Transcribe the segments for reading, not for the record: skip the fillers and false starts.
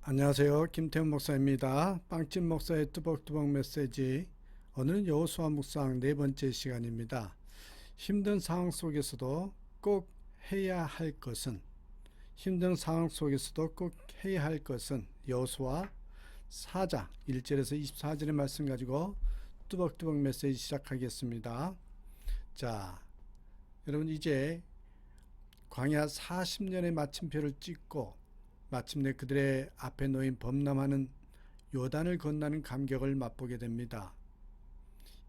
안녕하세요. 김태훈 목사입니다. 빵집 목사의 뚜벅뚜벅 메시지. 오늘은 여호수아 묵상 네 번째 시간입니다. 힘든 상황 속에서도 꼭 해야 할 것은 여호수아 4장 1절에서 24절의 말씀 가지고 뚜벅뚜벅 메시지 시작하겠습니다. 자, 여러분 이제 광야 40년의 마침표를 찍고 마침내 그들의 앞에 놓인 범람하는 요단을 건너는 감격을 맛보게 됩니다.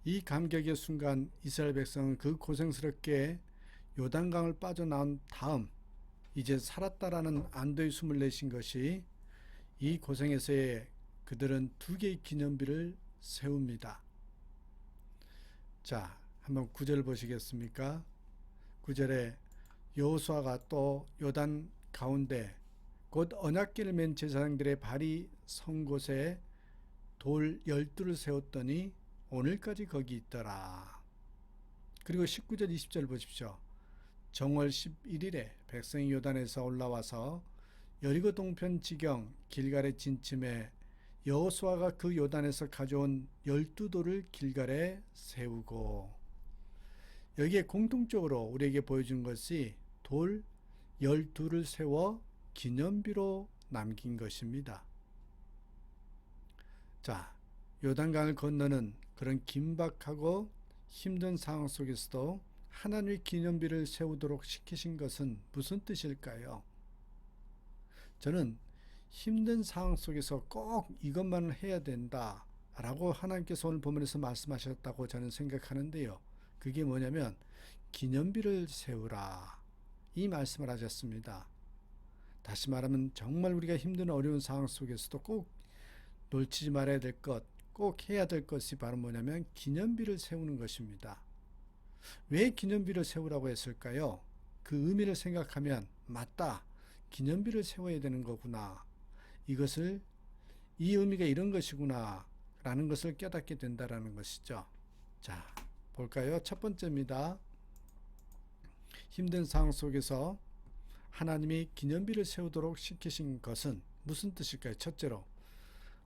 이 감격의 순간 이스라엘 백성은 그 고생스럽게 요단강을 빠져나온 다음 이제 살았다라는 안도의 숨을 내쉰 것이 이 고생에서의 그들은 두 개의 기념비를 세웁니다. 자, 한번 9절 보시겠습니까? 9절에 여호수아가 또 요단 가운데 곧 언약궤를 맨 제사장들의 발이 선 곳에 돌 12를 세웠더니 오늘까지 거기 있더라. 그리고 19절 20절 보십시오. 정월 11일에 백성이 요단에서 올라와서 여리고 동편 지경 길갈에 진침해 여호수아가 그 요단에서 가져온 12돌을 길갈에 세우고, 여기에 공통적으로 우리에게 보여준 것이 돌 12를 세워 기념비로 남긴 것입니다. 자, 요단강을 건너는 그런 긴박하고 힘든 상황 속에서도 하나님의 기념비를 세우도록 시키신 것은 무슨 뜻일까요? 저는 힘든 상황 속에서 꼭 이것만을 해야 된다 라고 하나님께서 오늘 본문에서 말씀하셨다고 저는 생각하는데요. 그게 뭐냐면 기념비를 세우라, 이 말씀을 하셨습니다. 다시 말하면 정말 우리가 힘든 어려운 상황 속에서도 꼭 놓치지 말아야 될 것, 꼭 해야 될 것이 바로 뭐냐면 기념비를 세우는 것입니다. 왜 기념비를 세우라고 했을까요? 그 의미를 생각하면 맞다, 기념비를 세워야 되는 거구나, 이 의미가 이런 것이구나 라는 것을 깨닫게 된다라는 것이죠. 자, 볼까요? 첫 번째입니다. 힘든 상황 속에서 하나님이 기념비를 세우도록 시키신 것은 무슨 뜻일까요? 첫째로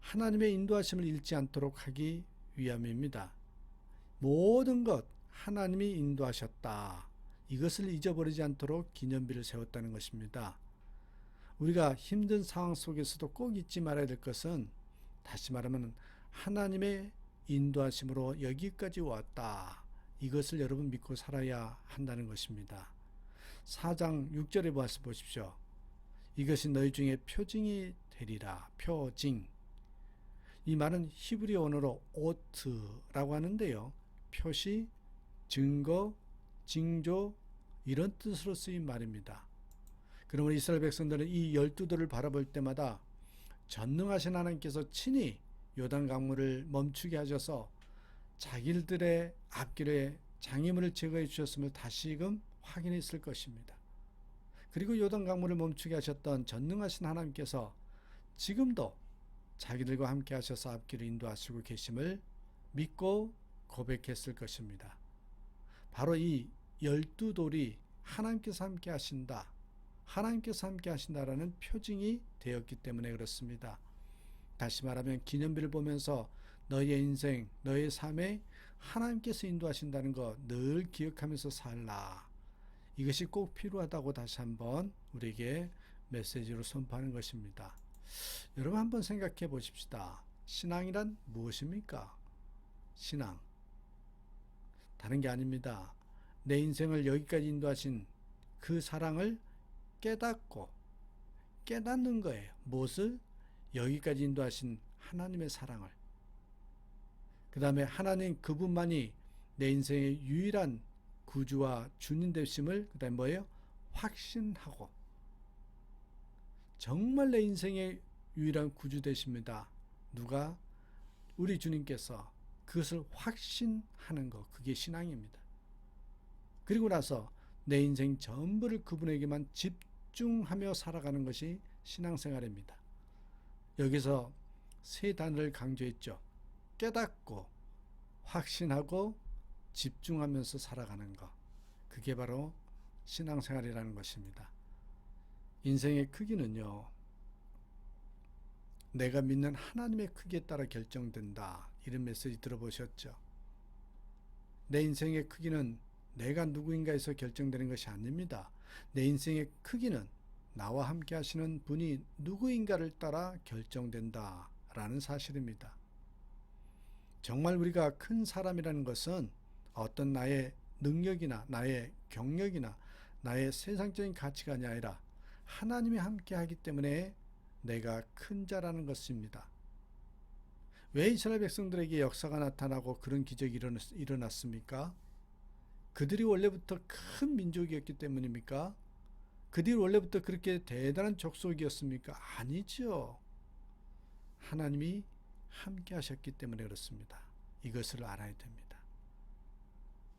하나님의 인도하심을 잃지 않도록 하기 위함입니다. 모든 것 하나님이 인도하셨다, 이것을 잊어버리지 않도록 기념비를 세웠다는 것입니다. 우리가 힘든 상황 속에서도 꼭 잊지 말아야 될 것은, 다시 말하면 하나님의 인도하심으로 여기까지 왔다, 이것을 여러분 믿고 살아야 한다는 것입니다. 4장 6절에 보십시오. 이것이 너희 중에 표징이 되리라. 표징. 이 말은 히브리 언어로 오트라고 하는데요. 표시, 증거, 징조, 이런 뜻으로 쓰인 말입니다. 그러므로 이스라엘 백성들은 이 12돌을 바라볼 때마다 전능하신 하나님께서 친히 요단 강물을 멈추게 하셔서 자기들의 앞길에 장애물을 제거해 주셨음을 다시금 확인했을 것입니다. 그리고 요단 강물을 멈추게 하셨던 전능하신 하나님께서 지금도 자기들과 함께 하셔서 앞길을 인도하시고 계심을 믿고 고백했을 것입니다. 바로 이 12돌이 하나님께서 함께 하신다, 하나님께서 함께 하신다라는 표징이 되었기 때문에 그렇습니다. 다시 말하면 기념비를 보면서 너의 인생, 너의 삶에 하나님께서 인도하신다는 거 늘 기억하면서 살라, 이것이 꼭 필요하다고 다시 한번 우리에게 메시지로 선포하는 것입니다. 여러분 한번 생각해 보십시다. 신앙이란 무엇입니까? 신앙, 다른 게 아닙니다. 내 인생을 여기까지 인도하신 그 사랑을 깨닫는 거예요. 무엇을? 여기까지 인도하신 하나님의 사랑을. 그 다음에 하나님 그분만이 내 인생의 유일한 구주와 주님 되심을 그 다음에 뭐예요? 확신하고, 정말 내 인생의 유일한 구주 되십니다. 누가? 우리 주님께서. 그것을 확신하는 것, 그게 신앙입니다. 그리고 나서 내 인생 전부를 그분에게만 집중하며 살아가는 것이 신앙생활입니다. 여기서 세 단어를 강조했죠. 깨닫고, 확신하고, 집중하면서 살아가는 것, 그게 바로 신앙생활이라는 것입니다. 인생의 크기는요, 내가 믿는 하나님의 크기에 따라 결정된다. 이런 메시지 들어보셨죠? 내 인생의 크기는 내가 누구인가에서 결정되는 것이 아닙니다. 내 인생의 크기는 나와 함께 하시는 분이 누구인가를 따라 결정된다. 라는 사실입니다. 정말 우리가 큰 사람이라는 것은 어떤 나의 능력이나 나의 경력이나 나의 세상적인 가치관이 아니라 하나님이 함께 하기 때문에 내가 큰 자라는 것입니다. 왜 이스라엘 백성들에게 역사가 나타나고 그런 기적이 일어났습니까? 그들이 원래부터 큰 민족이었기 때문입니까? 그들이 원래부터 그렇게 대단한 족속이었습니까? 아니죠. 하나님이 함께 하셨기 때문에 그렇습니다. 이것을 알아야 됩니다.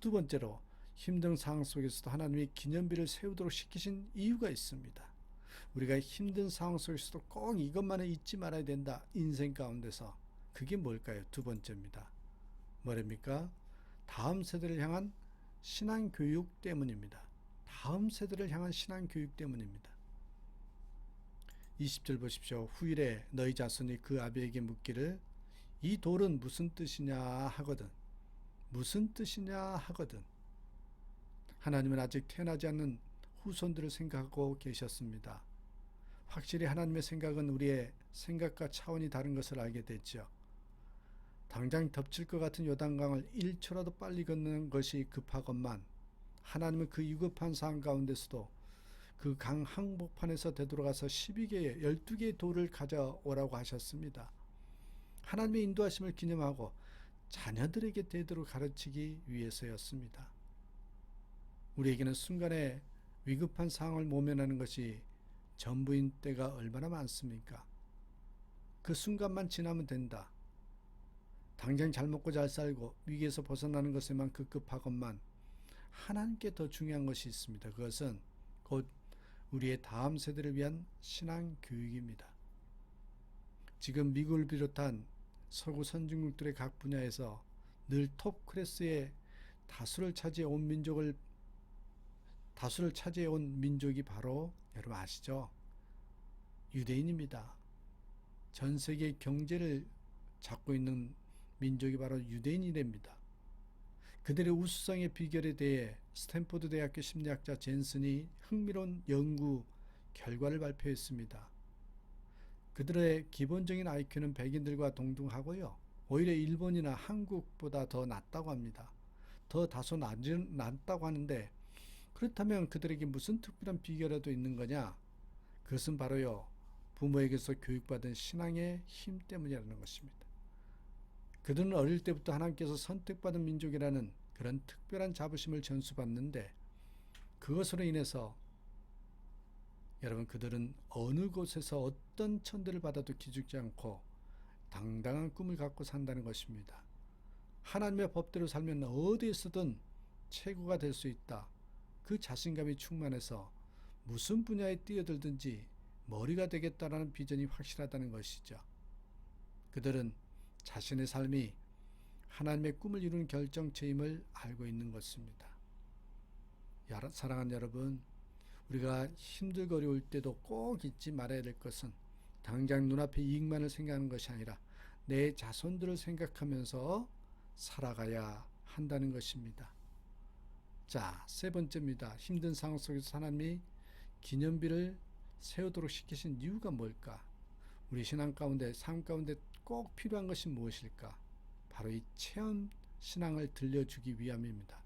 두 번째로 힘든 상황 속에서도 하나님이 기념비를 세우도록 시키신 이유가 있습니다. 우리가 힘든 상황 속에서도 꼭 이것만은 잊지 말아야 된다. 인생 가운데서. 그게 뭘까요? 두 번째입니다. 뭐랍니까? 다음 세대를 향한 신앙교육 때문입니다. 다음 세대를 향한 신앙교육 때문입니다. 20절 보십시오. 후일에 너희 자손이 그 아비에게 묻기를 이 돌은 무슨 뜻이냐 하거든. 무슨 뜻이냐 하거든. 하나님은 아직 태어나지 않는 후손들을 생각하고 계셨습니다. 확실히 하나님의 생각은 우리의 생각과 차원이 다른 것을 알게 됐죠. 당장 덮칠 것 같은 요단강을 1초라도 빨리 걷는 것이 급하건만 하나님은 그 위급한 상황 가운데서도 그 강 항복판에서 되돌아가서 12개의 돌을 가져오라고 하셨습니다. 하나님의 인도하심을 기념하고 자녀들에게 되도록 가르치기 위해서였습니다. 우리에게는 순간에 위급한 상황을 모면하는 것이 전부인 때가 얼마나 많습니까? 그 순간만 지나면 된다. 당장 잘 먹고 잘 살고 위기에서 벗어나는 것에만 급급하건만 하나님께 더 중요한 것이 있습니다. 그것은 곧 우리의 다음 세대를 위한 신앙 교육입니다. 지금 미국을 비롯한 서구 선진국들의 각 분야에서 늘 톱 클래스의 다수를 차지해온 민족이 바로 여러분 아시죠? 유대인입니다. 전 세계 경제를 잡고 있는 민족이 바로 유대인이랍니다. 그들의 우수성의 비결에 대해 스탠포드 대학교 심리학자 젠슨이 흥미로운 연구 결과를 발표했습니다. 그들의 기본적인 IQ는 백인들과 동등하고요. 오히려 일본이나 한국보다 더 낮다고 합니다. 더 다소 낮다고 하는데 그렇다면 그들에게 무슨 특별한 비결이라도 있는 거냐? 그것은 바로요. 부모에게서 교육받은 신앙의 힘 때문이라는 것입니다. 그들은 어릴 때부터 하나님께서 선택받은 민족이라는 그런 특별한 자부심을 전수받는데 그것으로 인해서 여러분 그들은 어느 곳에서 어떤 천대를 받아도 기죽지 않고 당당한 꿈을 갖고 산다는 것입니다. 하나님의 법대로 살면 어디에서든 최고가 될 수 있다. 그 자신감이 충만해서 무슨 분야에 뛰어들든지 머리가 되겠다라는 비전이 확실하다는 것이죠. 그들은 자신의 삶이 하나님의 꿈을 이루는 결정체임을 알고 있는 것입니다. 사랑하는 여러분, 우리가 힘들고 어려울 때도 꼭 잊지 말아야 될 것은 당장 눈앞의 이익만을 생각하는 것이 아니라 내 자손들을 생각하면서 살아가야 한다는 것입니다. 자, 세 번째입니다. 힘든 상황 속에서 하나님이 기념비를 세우도록 시키신 이유가 뭘까? 우리 신앙 가운데, 삶 가운데 꼭 필요한 것이 무엇일까? 바로 이 체험 신앙을 들려주기 위함입니다.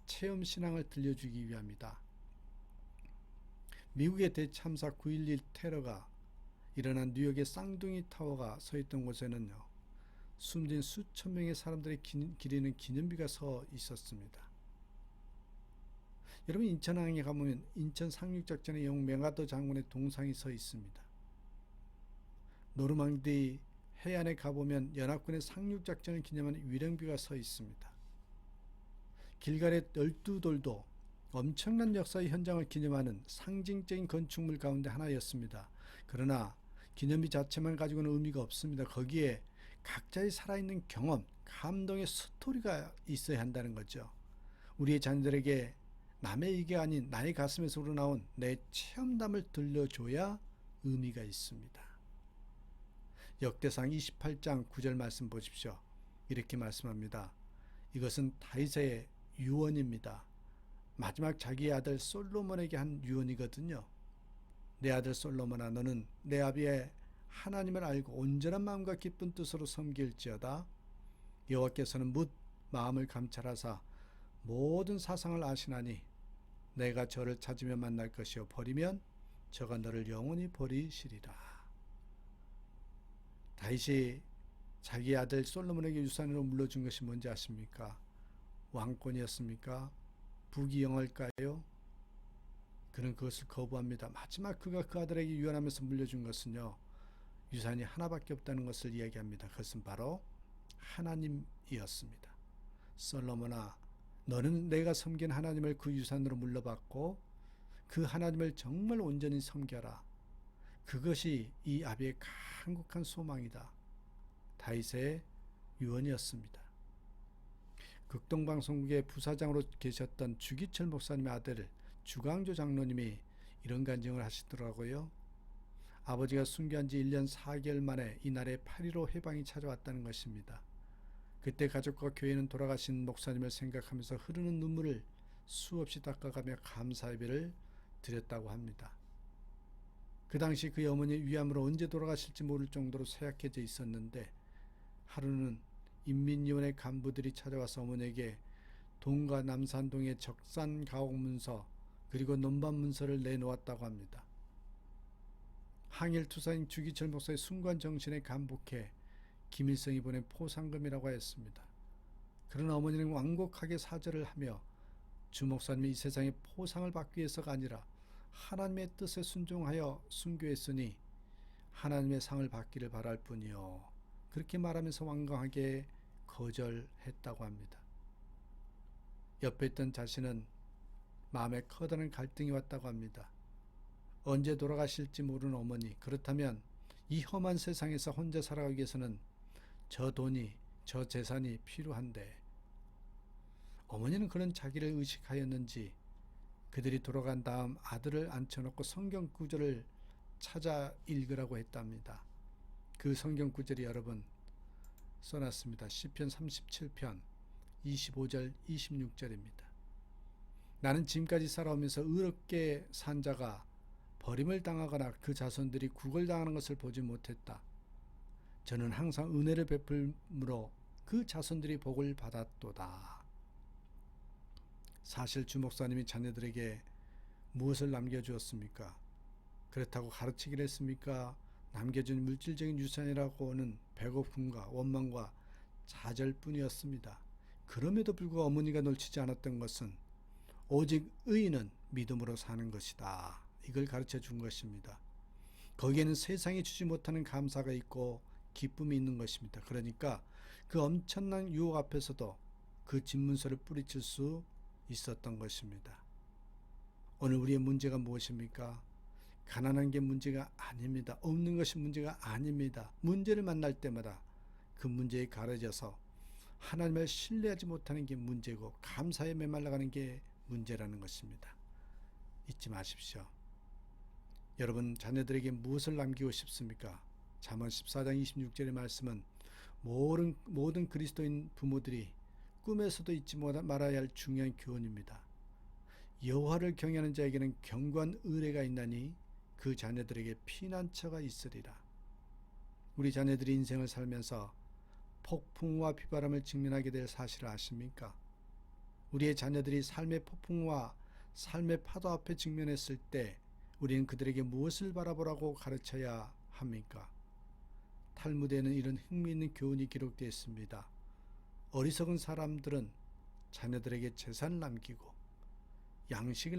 체험 신앙을 들려주기 위함이다. 미국의 대참사 9.11 테러가 일어난 뉴욕의 쌍둥이 타워가 서 있던 곳에는요. 숨진 수천 명의 사람들의 기리는 기념비가 서 있었습니다. 여러분 인천항에 가보면 인천 상륙작전의 영웅 맹하더 장군의 동상이 서 있습니다. 노르망디 해안에 가보면 연합군의 상륙작전을 기념하는 위령비가 서 있습니다. 길갈의 12돌도 엄청난 역사의 현장을 기념하는 상징적인 건축물 가운데 하나였습니다. 그러나 기념비 자체만 가지고는 의미가 없습니다. 거기에 각자의 살아있는 경험, 감동의 스토리가 있어야 한다는 거죠. 우리의 자녀들에게 남의 얘기가 아닌 나의 가슴에서 우러나온 내 체험담을 들려줘야 의미가 있습니다. 역대상 28장 9절 말씀 보십시오. 이렇게 말씀합니다. 이것은 다윗의 유언입니다. 마지막 자기의 아들 솔로몬에게 한 유언이거든요. 내 아들 솔로몬아, 너는 내 아비의 하나님을 알고 온전한 마음과 기쁜 뜻으로 섬길지어다. 여호와께서는 뭇 마음을 감찰하사 모든 사상을 아시나니 내가 저를 찾으면 만날 것이요 버리면 저가 너를 영원히 버리시리라. 다윗이 자기 아들 솔로몬에게 유산으로 물려준 것이 뭔지 아십니까? 왕권이었습니까? 부귀영화일까요? 그는 그것을 거부합니다. 마지막 그가 그 아들에게 유언하면서 물려준 것은요, 유산이 하나밖에 없다는 것을 이야기합니다. 그것은 바로 하나님이었습니다. 솔로몬아, 너는 내가 섬긴 하나님을 그 유산으로 물려받고 그 하나님을 정말 온전히 섬겨라. 그것이 이 아비의 간곡한 소망이다. 다윗의 유언이었습니다. 극동방송국의 부사장으로 계셨던 주기철 목사님의 아들 주강조 장로님이 이런 간증을 하시더라고요. 아버지가 순교한 지 1년 4개월 만에 이날에 8.15 해방이 찾아왔다는 것입니다. 그때 가족과 교회는 돌아가신 목사님을 생각하면서 흐르는 눈물을 수없이 닦아가며 감사 예배를 드렸다고 합니다. 그 당시 그의 어머니 위암으로 언제 돌아가실지 모를 정도로 쇠약해져 있었는데 하루는 인민위원회 간부들이 찾아와서 어머니에게 동과 남산동의 적산 가옥 문서 그리고 논반 문서를 내놓았다고 합니다. 항일투사인 주기철 목사의 순관 정신에 감복해 김일성이 보낸 포상금이라고 하였습니다. 그러나 어머니는 완곡하게 사절을 하며 주 목사님이 이 세상에 포상을 받기 위해서가 아니라 하나님의 뜻에 순종하여 순교했으니 하나님의 상을 받기를 바랄 뿐이요. 그렇게 말하면서 완강하게 거절했다고 합니다. 옆에 있던 자신은 마음에 커다란 갈등이 왔다고 합니다. 언제 돌아가실지 모르는 어머니, 그렇다면 이 험한 세상에서 혼자 살아가기 위해서는 저 돈이, 저 재산이 필요한데 어머니는 그런 자기를 의식하였는지 그들이 돌아간 다음 아들을 앉혀놓고 성경 구절을 찾아 읽으라고 했답니다. 그 성경 구절이 여러분 써놨습니다. 시편 37편 25절 26절입니다. 나는 지금까지 살아오면서 의롭게 산 자가 버림을 당하거나 그 자손들이 구걸당하는 것을 보지 못했다. 저는 항상 은혜를 베풀므로 그 자손들이 복을 받았도다. 사실 주 목사님이 자녀들에게 무엇을 남겨주었습니까? 그렇다고 가르치기를 했습니까? 남겨준 물질적인 유산이라고는 배고픔과 원망과 좌절뿐이었습니다. 그럼에도 불구하고 어머니가 놓치지 않았던 것은 오직 의인은 믿음으로 사는 것이다. 이걸 가르쳐 준 것입니다. 거기에는 세상이 주지 못하는 감사가 있고 기쁨이 있는 것입니다. 그러니까 그 엄청난 유혹 앞에서도 그 진문서를 뿌리칠 수 있었던 것입니다. 오늘 우리의 문제가 무엇입니까? 가난한 게 문제가 아닙니다. 없는 것이 문제가 아닙니다. 문제를 만날 때마다 그 문제에 가려져서 하나님을 신뢰하지 못하는 게 문제고 감사에 메말라가는 게 문제라는 것입니다. 잊지 마십시오. 여러분 자녀들에게 무엇을 남기고 싶습니까? 잠언 14장 26절의 말씀은 모든 그리스도인 부모들이 꿈에서도 잊지 말아야 할 중요한 교훈입니다. 여호와를 경외하는 자에게는 견고한 의뢰가 있나니 그 자녀들에게 피난처가 있으리라. 우리 자녀들이 인생을 살면서 폭풍과 비바람을 직면하게 될 사실을 아십니까? 우리의 자녀들이 삶의 폭풍과 삶의 파도 앞에 직면했을 때 우리는 그들에게 무엇을 바라보라고 가르쳐야 합니까? 탈무드에는 이런 흥미있는 교훈이 기록되어 있습니다. 어리석은 사람들은 자녀들에게 재산을 남기고 양식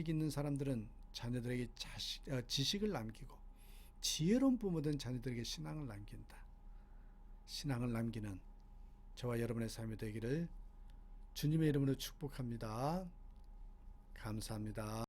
있는 사람들은 자녀들에게 지식을 남기고 지혜로운 부모들은 자녀들에게 신앙을 남긴다. 신앙을 남기는 저와 여러분의 삶이 되기를 주님의 이름으로 축복합니다. 감사합니다.